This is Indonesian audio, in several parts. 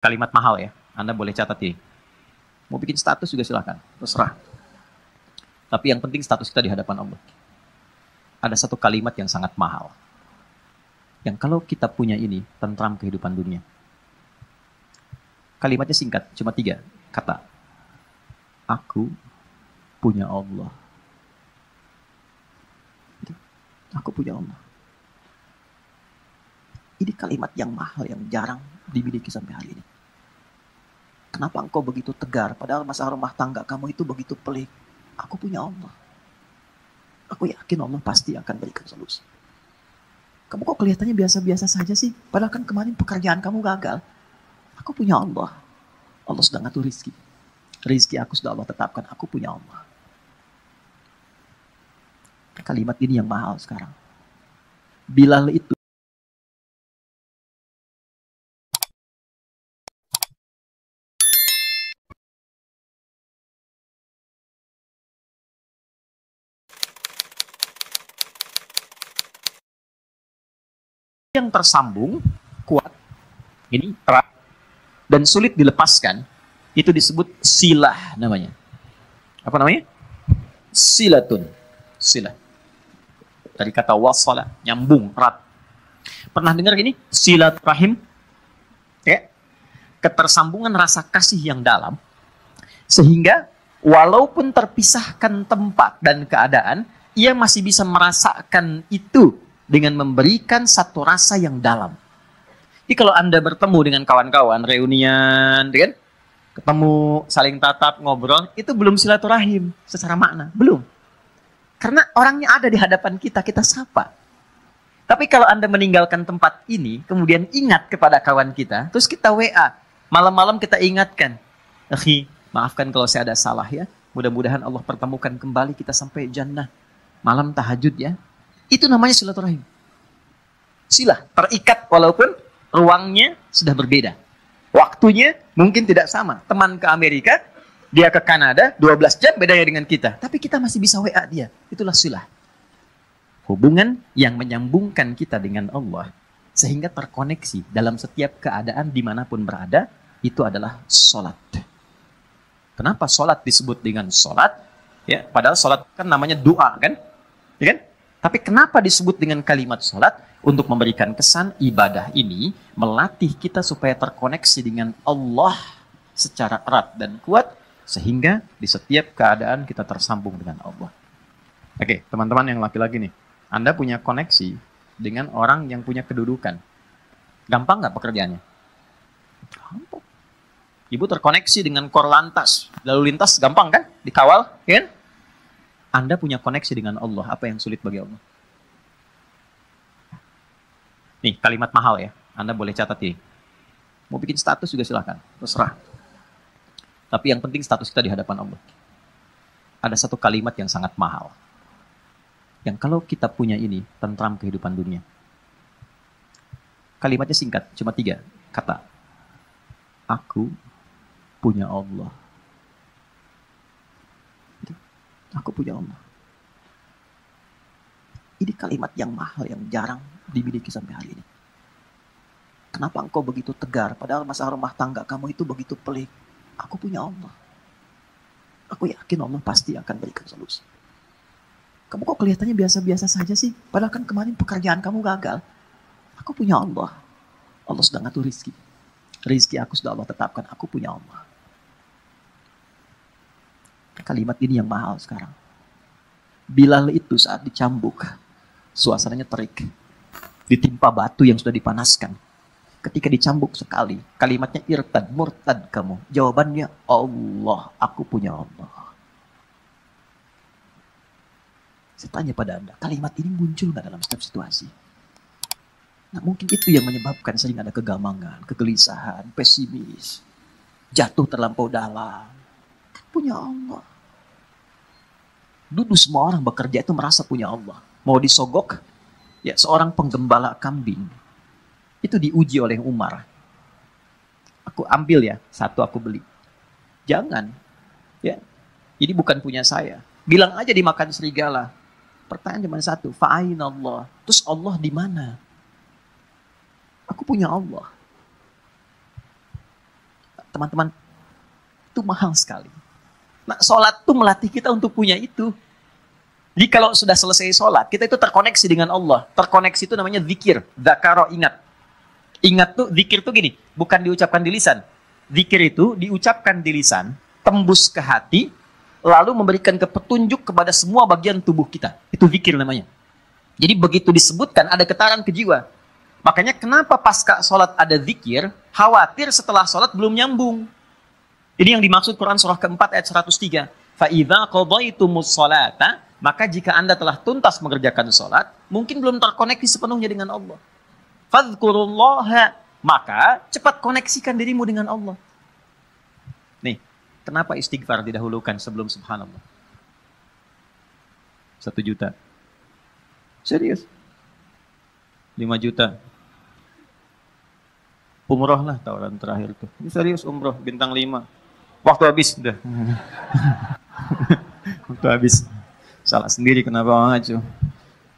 Kalimat mahal ya, Anda boleh catat ini. Mau bikin status juga silahkan, terserah. Tapi yang penting status kita di hadapan Allah. Ada satu kalimat yang sangat mahal. Yang kalau kita punya ini, tentram kehidupan dunia. Kalimatnya singkat, cuma 3 kata. Aku punya Allah. Aku punya Allah. Ini kalimat yang mahal, yang jarang dimiliki sampai hari ini. Kenapa engkau begitu tegar, padahal masalah rumah tangga kamu itu begitu pelik? Aku punya Allah. Aku yakin Allah pasti akan berikan solusi. Kamu kok kelihatannya biasa-biasa saja sih? Padahal kan kemarin pekerjaan kamu gagal. Aku punya Allah. Allah sudah ngatur rizki. Rizki aku sudah Allah tetapkan. Aku punya Allah. Kalimat ini yang mahal sekarang. Bilal itu yang tersambung, kuat, ini erat, dan sulit dilepaskan, itu disebut silah namanya. Apa namanya? Silatun. Silah. Dari kata wasala, nyambung, erat. Pernah dengar gini? Silaturahim? Ya. Ketersambungan rasa kasih yang dalam, sehingga walaupun terpisahkan tempat dan keadaan, ia masih bisa merasakan itu dengan memberikan satu rasa yang dalam. Jadi kalau Anda bertemu dengan kawan-kawan, reunian, kan? Ketemu, saling tatap, ngobrol, itu belum silaturahim secara makna, belum. Karena orangnya ada di hadapan kita, kita sapa. Tapi kalau Anda meninggalkan tempat ini, kemudian ingat kepada kawan kita, terus kita WA, malam-malam kita ingatkan, akhi, maafkan kalau saya ada salah ya, mudah-mudahan Allah pertemukan kembali kita sampai jannah, malam tahajud ya. Itu namanya silaturahim. Silah, terikat walaupun ruangnya sudah berbeda. Waktunya mungkin tidak sama. Teman ke Amerika, dia ke Kanada, 12 jam bedanya dengan kita. Tapi kita masih bisa WA dia. Itulah silah. Hubungan yang menyambungkan kita dengan Allah. Sehingga terkoneksi dalam setiap keadaan dimanapun berada, itu adalah sholat. Kenapa sholat disebut dengan sholat? Ya, padahal sholat kan namanya doa kan? Ya kan? Tapi kenapa disebut dengan kalimat sholat? Untuk memberikan kesan ibadah ini melatih kita supaya terkoneksi dengan Allah secara erat dan kuat, sehingga di setiap keadaan kita tersambung dengan Allah. Oke, teman-teman yang laki-laki nih, Anda punya koneksi dengan orang yang punya kedudukan. Gampang nggak pekerjaannya? Gampang. Ibu terkoneksi dengan Korlantas, lalu lintas gampang kan? Dikawal, kan? Anda punya koneksi dengan Allah, apa yang sulit bagi Allah? Nih, kalimat mahal ya. Anda boleh catat ini. Mau bikin status juga silahkan. Terserah. Tapi yang penting status kita di hadapan Allah. Ada satu kalimat yang sangat mahal. Yang kalau kita punya ini, tentram kehidupan dunia. Kalimatnya singkat, cuma 3 kata. Aku punya Allah. Aku punya Allah. Ini kalimat yang mahal, yang jarang dimiliki sampai hari ini. Kenapa engkau begitu tegar, padahal masalah rumah tangga kamu itu begitu pelik? Aku punya Allah. Aku yakin Allah pasti akan berikan solusi. Kamu kok kelihatannya biasa-biasa saja sih? Padahal kan kemarin pekerjaan kamu gagal. Aku punya Allah. Allah sudah ngatur rizki. Rizki aku sudah Allah tetapkan. Aku punya Allah. Kalimat ini yang mahal sekarang. Bilal itu saat dicambuk, suasananya terik. Ditimpa batu yang sudah dipanaskan. Ketika dicambuk sekali, kalimatnya irtad, murtad kamu. Jawabannya Allah, aku punya Allah. Saya tanya pada Anda, kalimat ini muncul nggak dalam setiap situasi? Nah, mungkin itu yang menyebabkan sering ada kegamangan, kegelisahan, pesimis, jatuh terlampau dalam. Kan punya Allah. Dulu semua orang bekerja itu merasa punya Allah. Mau disogok, ya seorang penggembala kambing itu diuji oleh Umar. Aku ambil ya, 1 aku beli. Jangan, ya ini bukan punya saya. Bilang aja dimakan serigala. Pertanyaan cuma 1, fa'ain Allah. Terus Allah di mana? Aku punya Allah. teman-teman, itu mahal sekali. Nah, sholat itu melatih kita untuk punya itu. Jadi kalau sudah selesai sholat, kita itu terkoneksi dengan Allah. Terkoneksi itu namanya zikir. Dzakaro, ingat. Ingat tuh, zikir tuh gini, bukan diucapkan di lisan. Zikir itu diucapkan di lisan, tembus ke hati, lalu memberikan petunjuk kepada semua bagian tubuh kita. Itu zikir namanya. Jadi begitu disebutkan, ada getaran ke jiwa. Makanya kenapa pasca sholat ada zikir, khawatir setelah sholat belum nyambung. Ini yang dimaksud Quran surah keempat ayat 103. فَإِذَا قَضَيْتُمُ الصَّلَاةَ, maka jika Anda telah tuntas mengerjakan sholat, mungkin belum terkoneksi sepenuhnya dengan Allah. فَاذْكُرُوا maka cepat koneksikan dirimu dengan Allah. Nih, kenapa istighfar didahulukan sebelum subhanallah? 1 juta. Serius? 5 juta. Umroh lah tawaran terakhir tuh. Ini serius umroh, bintang 5. Waktu habis udah. Waktu habis. Salah sendiri kenapa ngaco.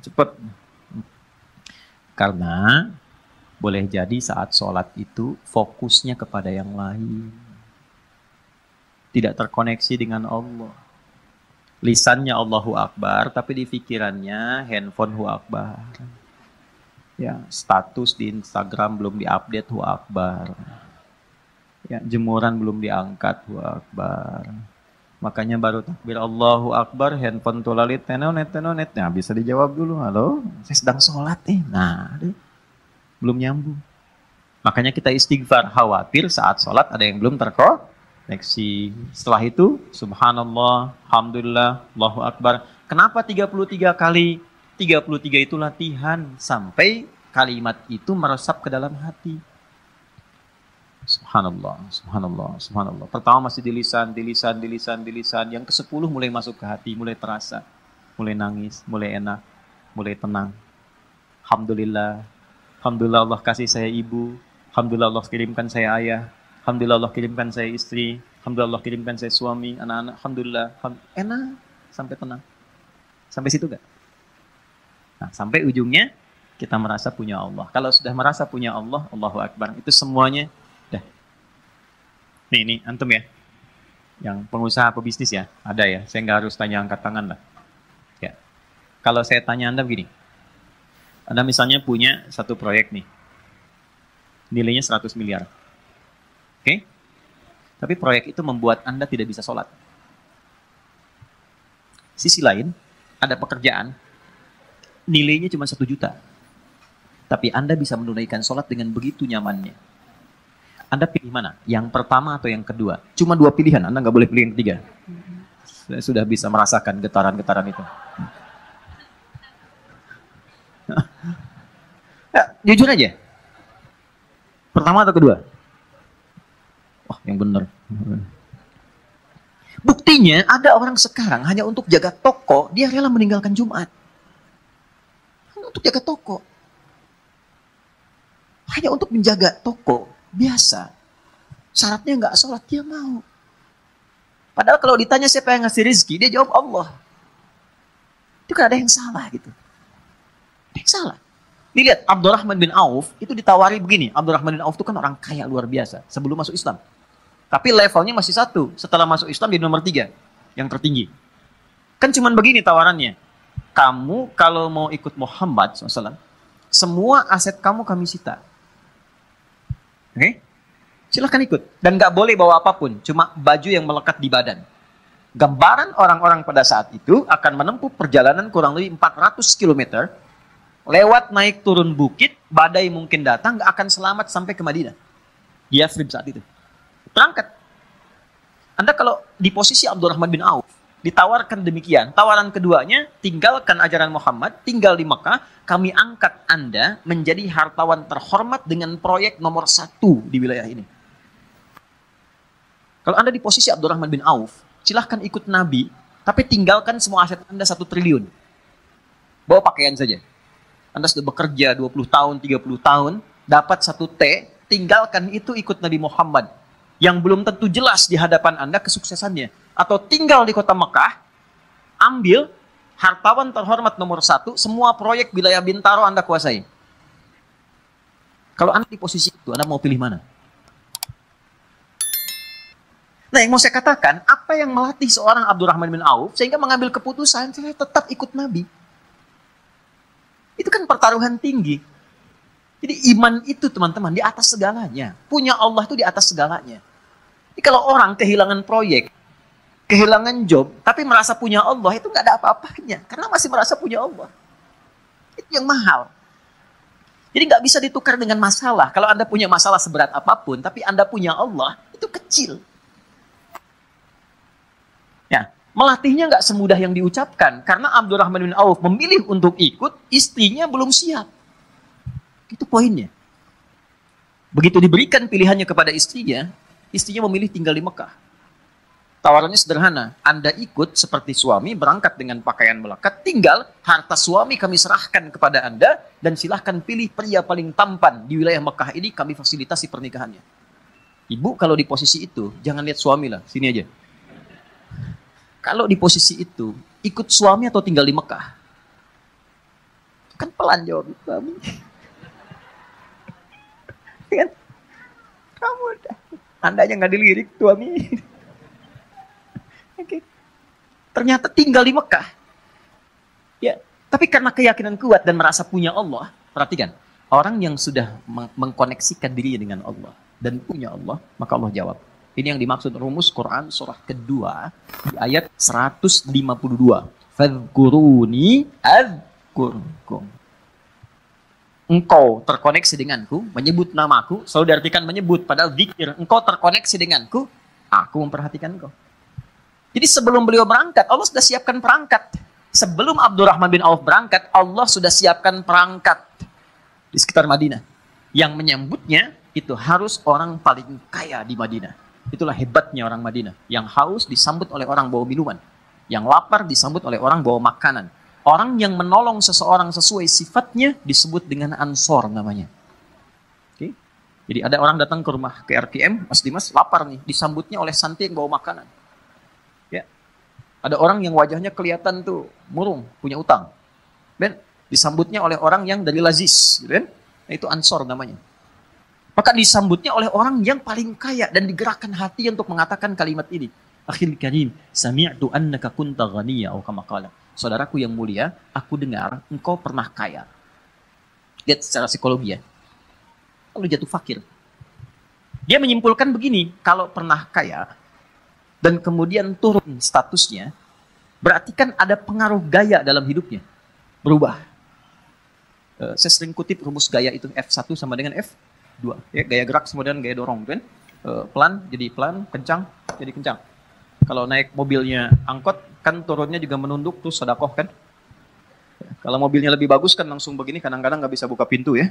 Cepet. Karena boleh jadi saat sholat itu fokusnya kepada yang lain. Tidak terkoneksi dengan Allah. Lisannya Allahu Akbar, tapi di pikirannya handphone Hu Akbar. Ya, status di Instagram belum diupdate Hu Akbar. Ya, jemuran belum diangkat Hu Akbar. Makanya baru takbir Allahu Akbar, handphone tulalit tenonet. Nah, bisa dijawab dulu, halo, saya sedang sholat Nah, deh. Belum nyambung. Makanya kita istighfar, khawatir saat sholat ada yang belum terkoneksi. Setelah itu, subhanallah, alhamdulillah, Allahu Akbar. Kenapa 33 kali? 33 itu latihan sampai kalimat itu meresap ke dalam hati. Subhanallah, subhanallah, subhanallah. Pertama masih di lisan. Yang ke-10 mulai masuk ke hati, mulai terasa. Mulai nangis, mulai enak, mulai tenang. Alhamdulillah. Alhamdulillah Allah kasih saya ibu. Alhamdulillah Allah kirimkan saya ayah. Alhamdulillah Allah kirimkan saya istri. Alhamdulillah Allah kirimkan saya suami, anak-anak. Alhamdulillah. Enak. Sampai tenang. Sampai situ gak? Nah, sampai ujungnya kita merasa punya Allah. Kalau sudah merasa punya Allah, Allahu Akbar. Itu semuanya dah. Nih, antum ya. Yang pengusaha pebisnis ya. Ada ya. Saya nggak harus tanya angkat tangan lah. Ya. Kalau saya tanya Anda begini. Anda misalnya punya satu proyek nih. Nilainya 100 miliar. Oke? Tapi proyek itu membuat Anda tidak bisa sholat. Sisi lain, ada pekerjaan. Nilainya cuma 1 juta. Tapi Anda bisa menunaikan sholat dengan begitu nyamannya. Anda pilih mana? Yang pertama atau yang kedua? Cuma 2 pilihan, Anda nggak boleh pilih yang ketiga. Saya sudah bisa merasakan getaran-getaran itu. Ya, jujur aja. Pertama atau kedua? Wah, yang benar. Buktinya ada orang sekarang hanya untuk jaga toko, dia rela meninggalkan Jumat. Hanya untuk jaga toko. Hanya untuk menjaga toko, biasa. Syaratnya nggak sholat, dia mau. Padahal kalau ditanya siapa yang ngasih rezeki, dia jawab Allah. Itu kan ada yang salah gitu. Ada yang salah. Lihat, Abdurrahman bin Auf itu ditawari begini. Abdurrahman bin Auf itu kan orang kaya luar biasa sebelum masuk Islam. Tapi levelnya masih 1. Setelah masuk Islam di nomor 3. Yang tertinggi. Kan cuman begini tawarannya. Kamu kalau mau ikut Muhammad SAW, semua aset kamu kami sita. Oke? Silahkan ikut. Dan gak boleh bawa apapun. Cuma baju yang melekat di badan. Gambaran orang-orang pada saat itu akan menempuh perjalanan kurang lebih 400 km. Lewat naik turun bukit, badai mungkin datang, gak akan selamat sampai ke Madinah. Di Yathrib saat itu. Berangkat. Anda kalau di posisi Abdurrahman bin Auf, ditawarkan demikian. Tawaran keduanya, tinggalkan ajaran Muhammad, tinggal di Mekah, kami angkat Anda menjadi hartawan terhormat dengan proyek nomor 1 di wilayah ini. Kalau Anda di posisi Abdurrahman bin Auf, silahkan ikut Nabi, tapi tinggalkan semua aset Anda 1 triliun. Bawa pakaian saja. Anda sudah bekerja 20 tahun, 30 tahun, dapat 1 T, tinggalkan itu ikut Nabi Muhammad. Yang belum tentu jelas di hadapan Anda kesuksesannya. Atau tinggal di kota Mekah, ambil hartawan terhormat nomor 1, semua proyek wilayah Bintaro Anda kuasai. Kalau Anda di posisi itu, Anda mau pilih mana? Nah, yang mau saya katakan, apa yang melatih seorang Abdurrahman bin Auf sehingga mengambil keputusan saya tetap ikut Nabi? Itu kan pertaruhan tinggi. Jadi iman itu teman-teman di atas segalanya. Punya Allah itu di atas segalanya. Jadi kalau orang kehilangan proyek, kehilangan job, tapi merasa punya Allah, itu nggak ada apa-apanya. Karena masih merasa punya Allah. Itu yang mahal. Jadi nggak bisa ditukar dengan masalah. Kalau Anda punya masalah seberat apapun, tapi Anda punya Allah, itu kecil. Ya, melatihnya nggak semudah yang diucapkan. Karena Abdurrahman bin Auf memilih untuk ikut, istrinya belum siap. Itu poinnya. Begitu diberikan pilihannya kepada istrinya memilih tinggal di Mekah. Tawarannya sederhana, Anda ikut seperti suami, berangkat dengan pakaian melekat, tinggal harta suami kami serahkan kepada Anda, dan silahkan pilih pria paling tampan di wilayah Mekah ini, kami fasilitasi pernikahannya. Ibu kalau di posisi itu, jangan lihat suami lah, sini aja. Kalau di posisi itu, ikut suami atau tinggal di Mekah? Kan pelan jawab suami. Kan? Kamu Anda aja nggak dilirik suami. Oke. Ternyata tinggal di Mekah. Ya, tapi karena keyakinan kuat dan merasa punya Allah, perhatikan, orang yang sudah mengkoneksikan dirinya dengan Allah dan punya Allah, maka Allah jawab. Ini yang dimaksud rumus Quran surah kedua di ayat 152. Fadhkuruni adzkurkum. Engkau terkoneksi denganku, menyebut namaku, selalu diartikan menyebut, padahal zikir. Engkau terkoneksi denganku, aku memperhatikan engkau. Jadi sebelum beliau berangkat, Allah sudah siapkan perangkat. Sebelum Abdurrahman bin Auf berangkat, Allah sudah siapkan perangkat di sekitar Madinah. Yang menyambutnya itu harus orang paling kaya di Madinah. Itulah hebatnya orang Madinah. Yang haus disambut oleh orang bawa minuman. Yang lapar disambut oleh orang bawa makanan. Orang yang menolong seseorang sesuai sifatnya disebut dengan ansor namanya. Oke? Jadi ada orang datang ke rumah ke RKM, Mas Dimas lapar nih, disambutnya oleh santi yang bawa makanan. Ya. Ada orang yang wajahnya kelihatan tuh murung, punya utang. Dan disambutnya oleh orang yang dari Lazis, gitu kan? Nah, itu ansor namanya. Maka disambutnya oleh orang yang paling kaya dan digerakkan hati untuk mengatakan kalimat ini. Akhil karim, sami'tu annaka kunta ghaniya atau kama qala. Saudaraku yang mulia, aku dengar engkau pernah kaya. Lihat secara psikologi ya. Lalu jatuh fakir. Dia menyimpulkan begini, kalau pernah kaya dan kemudian turun statusnya, berarti kan ada pengaruh gaya dalam hidupnya. Berubah. Saya sering kutip rumus gaya itu F1 sama dengan F2. Ya, gaya gerak sama dengan gaya dorong, kan? Pelan jadi pelan, kencang jadi kencang. Kalau naik mobilnya angkot, kan turunnya juga menunduk, terus sedekah kan? Kalau mobilnya lebih bagus kan langsung begini, kadang-kadang nggak bisa buka pintu ya.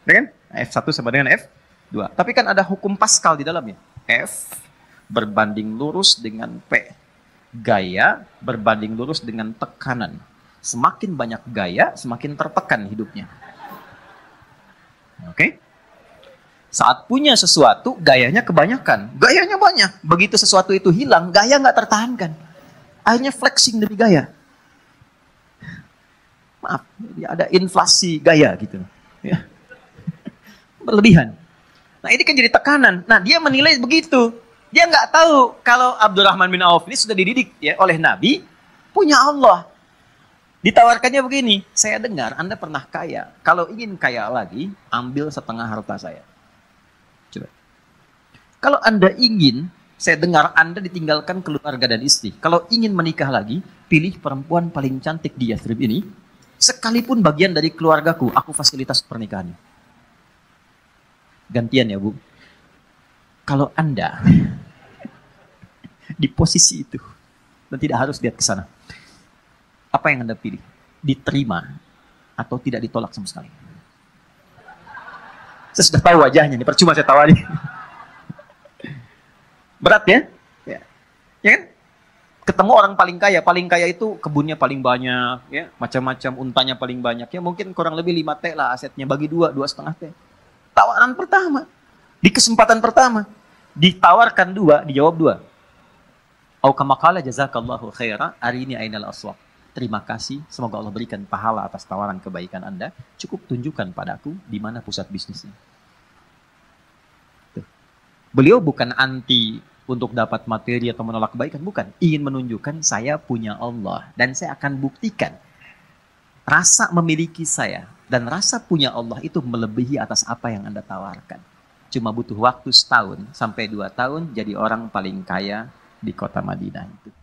Ya kan? F1 sama dengan F2. Tapi kan ada hukum Pascal di dalamnya. F berbanding lurus dengan P. Gaya berbanding lurus dengan tekanan. Semakin banyak gaya, semakin tertekan hidupnya. Oke? Saat punya sesuatu, gayanya kebanyakan. Gayanya banyak. Begitu sesuatu itu hilang, gaya nggak tertahankan. Akhirnya flexing demi gaya. Maaf, ada inflasi gaya gitu. Ya. Berlebihan. Nah ini kan jadi tekanan. Nah dia menilai begitu. Dia nggak tahu kalau Abdurrahman bin Auf ini sudah dididik ya oleh Nabi, punya Allah. Ditawarkannya begini, saya dengar Anda pernah kaya. Kalau ingin kaya lagi, ambil setengah harta saya. Coba. Kalau Anda ingin, saya dengar Anda ditinggalkan keluarga dan istri. Kalau ingin menikah lagi, pilih perempuan paling cantik di Yathrib ini. Sekalipun bagian dari keluargaku, aku fasilitas pernikahannya. Gantian ya Bu. Kalau Anda di posisi itu, dan tidak harus lihat ke sana. Apa yang Anda pilih? Diterima atau tidak ditolak sama sekali? Saya sudah tahu wajahnya, ini percuma saya tawari. Berat ya? Ya kan? Ketemu orang paling kaya itu kebunnya paling banyak, ya, macam-macam, untanya paling banyak, ya mungkin kurang lebih 5 T lah asetnya, bagi 2,5 T. Tawaran pertama, di kesempatan pertama, ditawarkan 2, dijawab 2. Au kama qala jazakallahu khaira, arini ainal aswaq. Terima kasih, semoga Allah berikan pahala atas tawaran kebaikan Anda. Cukup tunjukkan padaku di mana pusat bisnisnya. Tuh. Beliau bukan anti untuk dapat materi atau menolak kebaikan, bukan. Ingin menunjukkan saya punya Allah dan saya akan buktikan rasa memiliki saya dan rasa punya Allah itu melebihi atas apa yang Anda tawarkan. Cuma butuh waktu 1 tahun sampai 2 tahun jadi orang paling kaya di kota Madinah itu.